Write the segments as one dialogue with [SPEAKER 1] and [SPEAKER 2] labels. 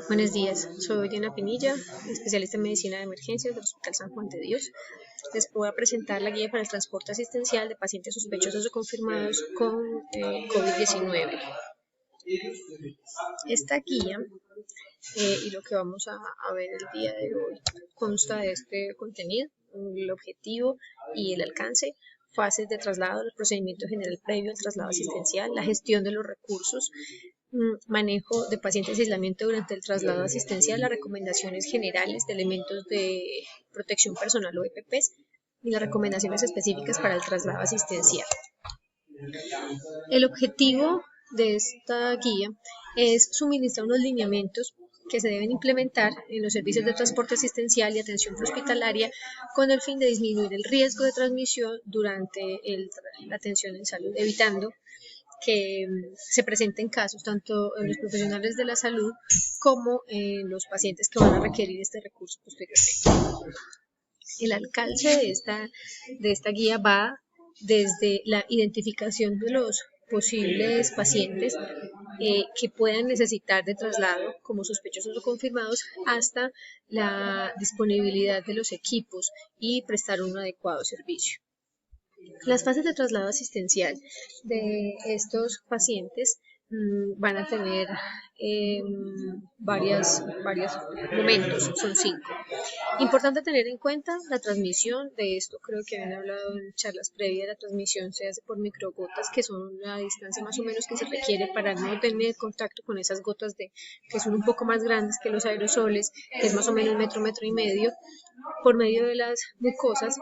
[SPEAKER 1] Buenos días, soy Diana Pinilla, especialista en medicina de emergencias del Hospital San Juan de Dios. Les voy a presentar la guía para el transporte asistencial de pacientes sospechosos o confirmados con COVID-19. Esta guía y lo que vamos a ver el día de hoy consta de este contenido, el objetivo y el alcance, fases de traslado, el procedimiento general previo al traslado asistencial, la gestión de los recursos, manejo de pacientes y aislamiento durante el traslado asistencial, las recomendaciones generales de elementos de protección personal o EPPs y las recomendaciones específicas para el traslado asistencial. El objetivo de esta guía es suministrar unos lineamientos que se deben implementar en los servicios de transporte asistencial y atención prehospitalaria con el fin de disminuir el riesgo de transmisión durante la atención en salud, evitando que se presenten casos tanto en los profesionales de la salud como en los pacientes que van a requerir este recurso posteriormente. El alcance de esta guía va desde la identificación de los posibles pacientes que puedan necesitar de traslado como sospechosos o confirmados hasta la disponibilidad de los equipos y prestar un adecuado servicio. Las fases de traslado asistencial de estos pacientes van a tener varios momentos, son 5. Importante tener en cuenta la transmisión, de esto creo que habían hablado en charlas previas, la transmisión se hace por microgotas, que son la distancia más o menos que se requiere para no tener contacto con esas gotas que son un poco más grandes que los aerosoles, que es más o menos metro y medio, por medio de las mucosas,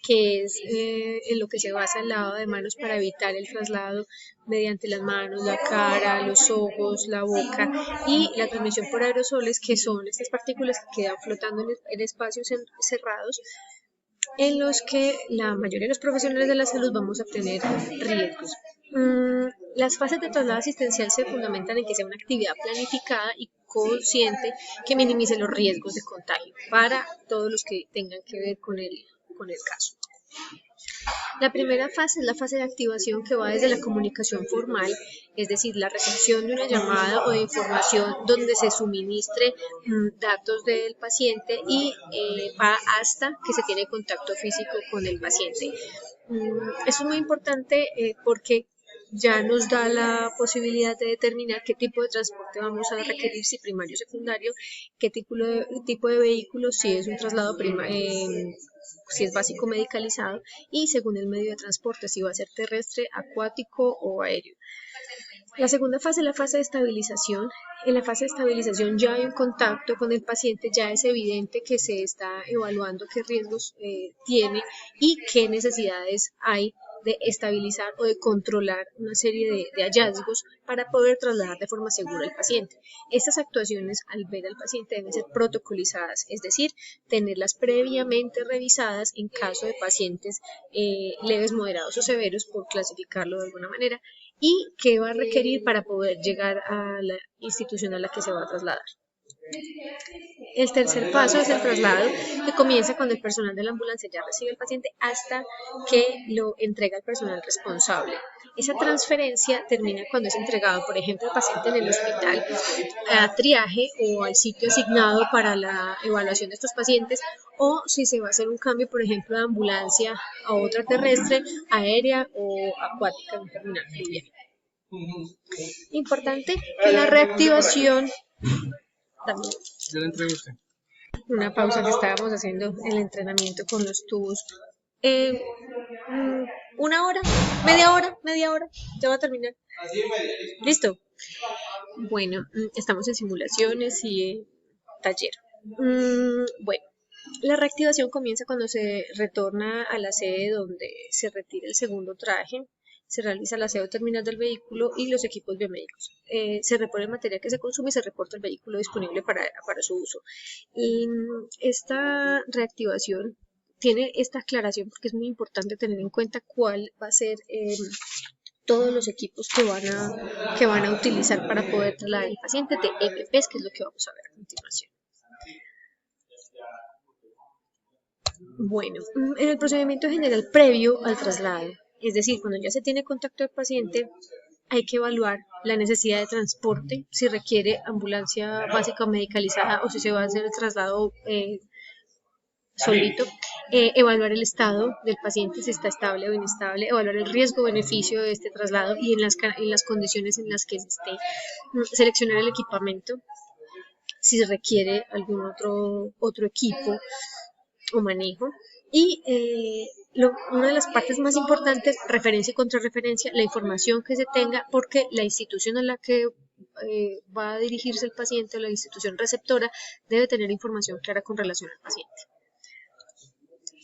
[SPEAKER 1] que es en lo que se basa el lavado de manos para evitar el traslado mediante las manos, la cara, los ojos, la boca, y la transmisión por aerosoles, que son estas partículas que quedan flotando en espacios cerrados en los que la mayoría de los profesionales de la salud vamos a tener riesgos. Las fases de traslado asistencial se fundamentan en que sea una actividad planificada y consciente que minimice los riesgos de contagio para todos los que tengan que ver con el caso. La primera fase es la fase de activación, que va desde la comunicación formal, es decir, la recepción de una llamada o de información donde se suministre datos del paciente y va hasta que se tiene contacto físico con el paciente. Eso es muy importante porque ya nos da la posibilidad de determinar qué tipo de transporte vamos a requerir, si primario o secundario, qué tipo de vehículo, si es un traslado si es básico medicalizado, y según el medio de transporte, si va a ser terrestre, acuático o aéreo. La segunda fase es la fase de estabilización. En la fase de estabilización ya hay un contacto con el paciente, ya es evidente que se está evaluando qué riesgos tiene y qué necesidades hay de estabilizar o de controlar una serie de hallazgos para poder trasladar de forma segura al paciente. Estas actuaciones al ver al paciente deben ser protocolizadas, es decir, tenerlas previamente revisadas en caso de pacientes leves, moderados o severos, por clasificarlo de alguna manera, y qué va a requerir para poder llegar a la institución a la que se va a trasladar. El tercer paso es el traslado, que comienza cuando el personal de la ambulancia ya recibe al paciente hasta que lo entrega el personal responsable. Esa transferencia termina cuando es entregado, por ejemplo, el paciente en el hospital a triaje o al sitio asignado para la evaluación de estos pacientes, o si se va a hacer un cambio, por ejemplo, de ambulancia a otra terrestre, aérea o acuática en terminal fluvial. Importante que la reactivación también.
[SPEAKER 2] Yo le entrego a usted.
[SPEAKER 1] Una pausa que estábamos haciendo el entrenamiento con los tubos. Una hora, media hora, ya va a terminar. ¿Listo? Bueno, estamos en simulaciones y taller. Bueno, la reactivación comienza cuando se retorna a la sede donde se retira el segundo traje, se realiza el aseo terminal del vehículo y los equipos biomédicos. Se repone el material que se consume y se reporta el vehículo disponible para su uso. Y esta reactivación tiene esta aclaración porque es muy importante tener en cuenta cuál va a ser todos los equipos que van a utilizar para poder trasladar al paciente de EPPs, que es lo que vamos a ver a continuación. Bueno, en el procedimiento general previo al traslado, es decir, cuando ya se tiene contacto del paciente, Hay que evaluar la necesidad de transporte, si requiere ambulancia básica o medicalizada o si se va a hacer el traslado solito, evaluar el estado del paciente, si está estable o inestable, evaluar el riesgo-beneficio de este traslado y en las condiciones en las que se esté, seleccionar el equipamiento, si se requiere algún otro equipo o manejo. Y una de las partes más importantes, referencia y contrarreferencia, la información que se tenga, porque la institución a la que va a dirigirse el paciente o la institución receptora debe tener información clara con relación al paciente.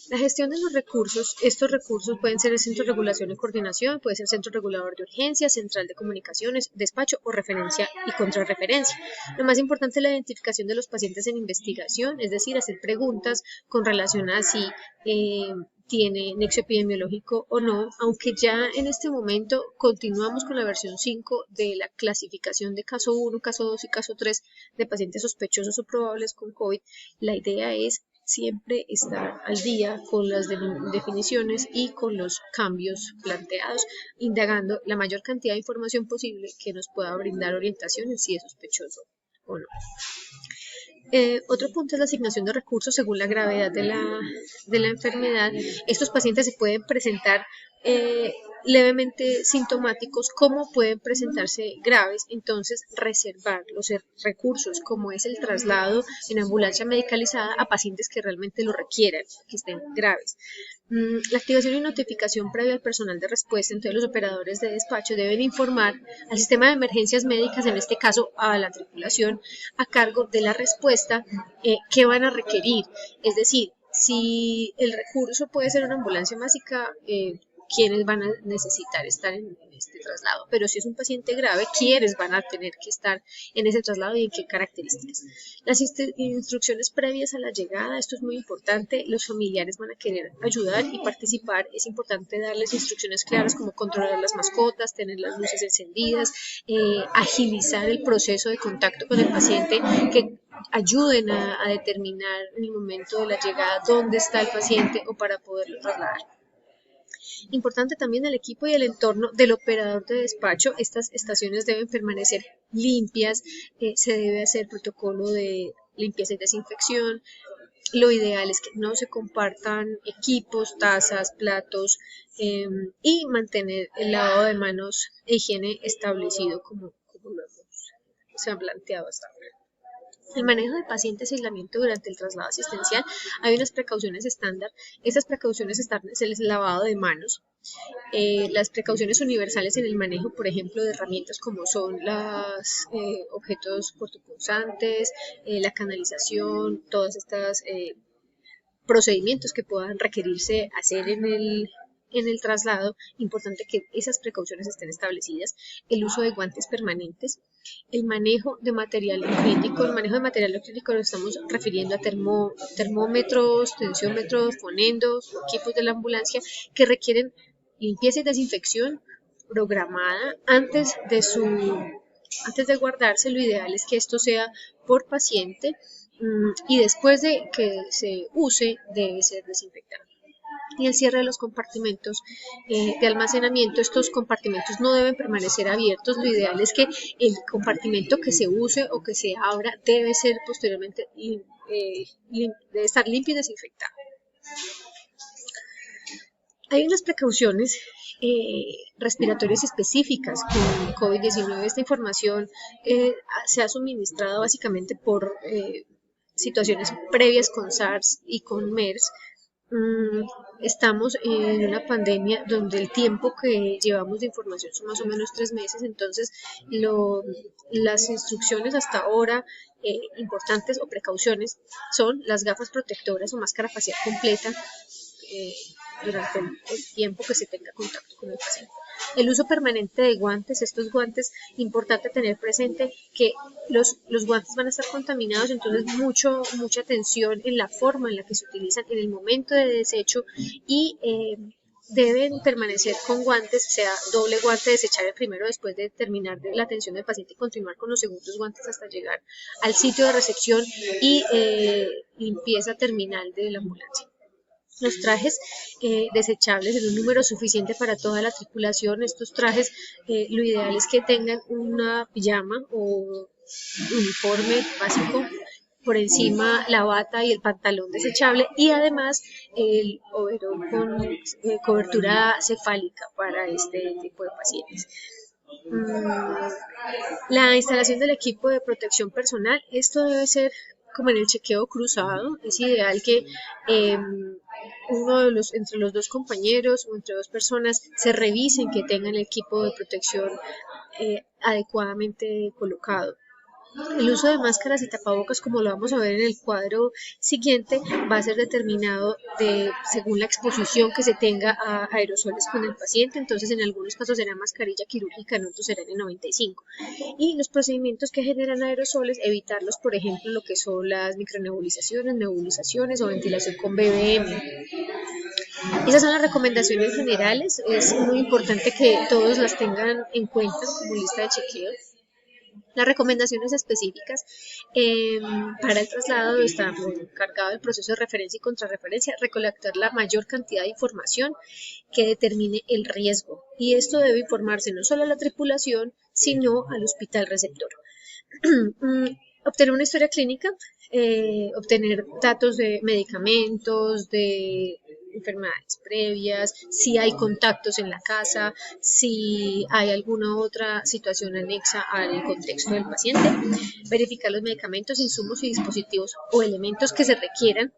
[SPEAKER 1] La gestión de los recursos, estos recursos pueden ser el Centro de Regulación y Coordinación, puede ser Centro Regulador de Urgencias, Central de Comunicaciones, Despacho o Referencia y Contrarreferencia. Lo más importante es la identificación de los pacientes en investigación, es decir, hacer preguntas con relación a si tiene nexo epidemiológico o no, aunque ya en este momento continuamos con la versión 5 de la clasificación de caso 1, caso 2 y caso 3 de pacientes sospechosos o probables con COVID. La idea es siempre estar al día con las definiciones y con los cambios planteados, indagando la mayor cantidad de información posible que nos pueda brindar orientaciones si es sospechoso o no. Otro punto es la asignación de recursos según la gravedad de la enfermedad. Estos pacientes se pueden presentar levemente sintomáticos, como pueden presentarse graves, entonces reservar los recursos como es el traslado en ambulancia medicalizada a pacientes que realmente lo requieran, que estén graves. La activación y notificación previa al personal de respuesta, entonces los operadores de despacho deben informar al sistema de emergencias médicas, en este caso a la tripulación a cargo de la respuesta, qué van a requerir, es decir, si el recurso puede ser una ambulancia básica, quiénes van a necesitar estar en este traslado, pero si es un paciente grave, quiénes van a tener que estar en ese traslado y en qué características. Las instrucciones previas a la llegada, esto es muy importante, los familiares van a querer ayudar y participar, es importante darles instrucciones claras como controlar las mascotas, tener las luces encendidas, agilizar el proceso de contacto con el paciente, que ayuden a determinar en el momento de la llegada dónde está el paciente o para poderlo trasladar. Importante también el equipo y el entorno del operador de despacho. Estas estaciones deben permanecer limpias, se debe hacer protocolo de limpieza y desinfección. Lo ideal es que no se compartan equipos, tazas, platos y mantener el lavado de manos e higiene establecido como se han planteado hasta ahora. El manejo de pacientes y aislamiento durante el traslado asistencial, hay unas precauciones estándar. Estas precauciones están en el lavado de manos, las precauciones universales en el manejo, por ejemplo, de herramientas como son los objetos cortopunzantes, la canalización, todas estas procedimientos que puedan requerirse hacer en el traslado, importante que esas precauciones estén establecidas, el uso de guantes permanentes, el manejo de material crítico. El manejo de material crítico nos estamos refiriendo a termómetros, tensiómetros, fonendos, equipos de la ambulancia que requieren limpieza y desinfección programada antes de guardarse. Lo ideal es que esto sea por paciente y después de que se use debe ser desinfectado. Y el cierre de los compartimentos de almacenamiento. Estos compartimentos no deben permanecer abiertos. Lo ideal es que el compartimento que se use o que se abra debe ser posteriormente debe estar limpio y desinfectado. Hay unas precauciones respiratorias específicas con COVID-19. Esta información se ha suministrado básicamente por situaciones previas con SARS y con MERS. Estamos en una pandemia donde el tiempo que llevamos de información son más o menos 3 meses, entonces las instrucciones hasta ahora importantes o precauciones son las gafas protectoras o máscara facial completa durante el tiempo que se tenga contacto con el paciente. El uso permanente de guantes. Estos guantes, importante tener presente que los guantes van a estar contaminados, entonces mucha atención en la forma en la que se utilizan en el momento de desecho y deben permanecer con guantes, sea doble guante, desechar el primero después de terminar la atención del paciente y continuar con los segundos guantes hasta llegar al sitio de recepción y limpieza terminal de la ambulancia. los trajes desechables en un número suficiente para toda la tripulación. Estos trajes lo ideal es que tengan una pijama o uniforme básico, por encima la bata y el pantalón desechable, y además el overol con cobertura cefálica para este tipo de pacientes. La instalación del equipo de protección personal, esto debe ser como en el chequeo cruzado. Es ideal que entre los dos compañeros o entre dos personas se revisen que tengan el equipo de protección adecuadamente colocado. El uso de máscaras y tapabocas, como lo vamos a ver en el cuadro siguiente, va a ser determinado según la exposición que se tenga a aerosoles con el paciente. Entonces, en algunos casos será mascarilla quirúrgica, en otros será N95. Y los procedimientos que generan aerosoles, evitarlos, por ejemplo, lo que son las micronebulizaciones, nebulizaciones o ventilación con BBM. Esas son las recomendaciones generales. Es muy importante que todos las tengan en cuenta como lista de chequeo. Las recomendaciones específicas para el traslado está encargado el proceso de referencia y contrarreferencia, recolectar la mayor cantidad de información que determine el riesgo, y esto debe informarse no solo a la tripulación, sino al hospital receptor. Obtener una historia clínica, obtener datos de medicamentos, de enfermedades previas, si hay contactos en la casa, si hay alguna otra situación anexa al contexto del paciente, verificar los medicamentos, insumos y dispositivos o elementos que se requieran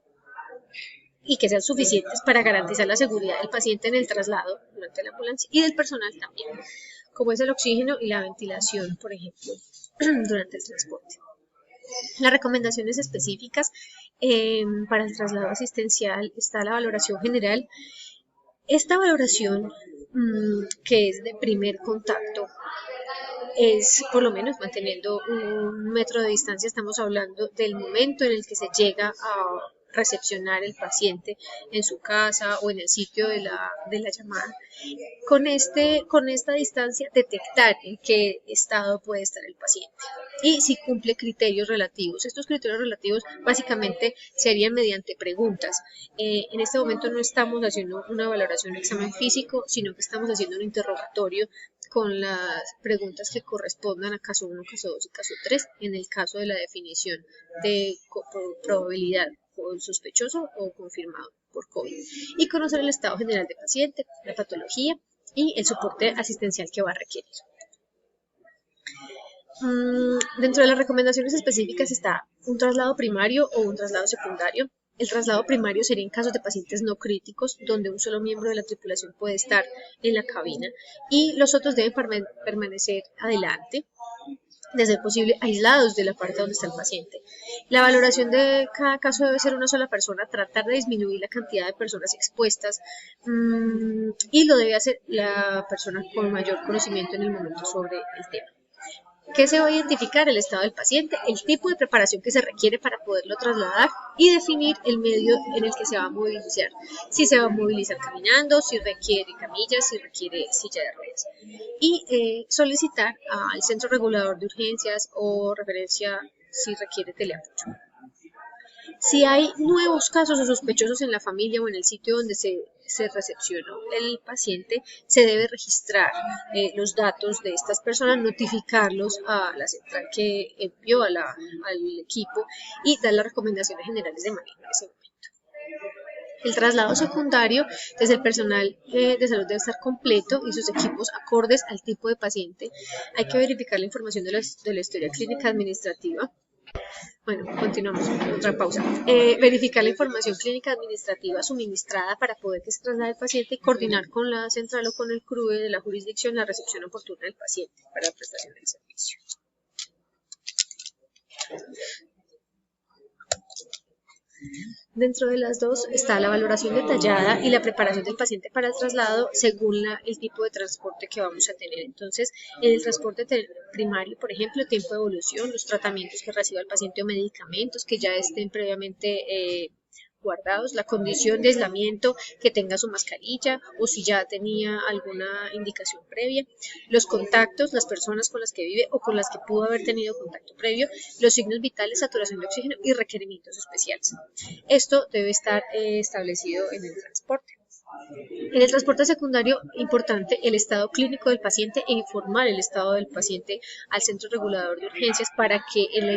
[SPEAKER 1] y que sean suficientes para garantizar la seguridad del paciente en el traslado durante la ambulancia y del personal también, como es el oxígeno y la ventilación, por ejemplo, durante el transporte. Las recomendaciones específicas para el traslado asistencial está la valoración general. Esta valoración, que es de primer contacto, es por lo menos manteniendo 1 metro de distancia. Estamos hablando del momento en el que se llega a recepcionar el paciente en su casa o en el sitio de la llamada. Con esta distancia, detectar en qué estado puede estar el paciente y si cumple criterios relativos. Estos criterios relativos básicamente serían mediante preguntas. En este momento no estamos haciendo una valoración de examen físico, sino que estamos haciendo un interrogatorio con las preguntas que correspondan a caso 1, caso 2 y caso 3, en el caso de la definición de probabilidad o sospechoso o confirmado por COVID, y conocer el estado general del paciente, la patología y el soporte asistencial que va a requerir. Dentro de las recomendaciones específicas está un traslado primario o un traslado secundario. El traslado primario sería en casos de pacientes no críticos, donde un solo miembro de la tripulación puede estar en la cabina y los otros deben permanecer adelante, de ser posible aislados de la parte donde está el paciente. La valoración de cada caso debe ser una sola persona, tratar de disminuir la cantidad de personas expuestas, y lo debe hacer la persona con mayor conocimiento en el momento sobre el tema. ¿Qué se va a identificar? El estado del paciente, el tipo de preparación que se requiere para poderlo trasladar y definir el medio en el que se va a movilizar. Si se va a movilizar caminando, si requiere camillas, si requiere silla de ruedas. Y solicitar al centro regulador de urgencias o referencia si requiere teleapoyo. Si hay nuevos casos o sospechosos en la familia o en el sitio donde se recepcionó el paciente, se debe registrar los datos de estas personas, notificarlos a la central que envió al equipo y dar las recomendaciones generales de manejo en ese momento. El traslado secundario, desde el personal de salud debe estar completo y sus equipos acordes al tipo de paciente. Hay que verificar la información de la historia clínica administrativa. Bueno, continuamos, otra pausa. Verificar la información clínica administrativa suministrada para poder que se traslade el paciente y coordinar con la central o con el CRUE de la jurisdicción la recepción oportuna del paciente para la prestación del servicio. Dentro de las dos está la valoración detallada y la preparación del paciente para el traslado según el tipo de transporte que vamos a tener. Entonces, en el transporte primario, por ejemplo, el tiempo de evolución, los tratamientos que reciba el paciente o medicamentos que ya estén previamente guardados, la condición de aislamiento, que tenga su mascarilla o si ya tenía alguna indicación previa, los contactos, las personas con las que vive o con las que pudo haber tenido contacto previo, los signos vitales, saturación de oxígeno y requerimientos especiales. Esto debe estar establecido en el transporte. En el transporte secundario, importante el estado clínico del paciente e informar el estado del paciente al centro regulador de urgencias para que el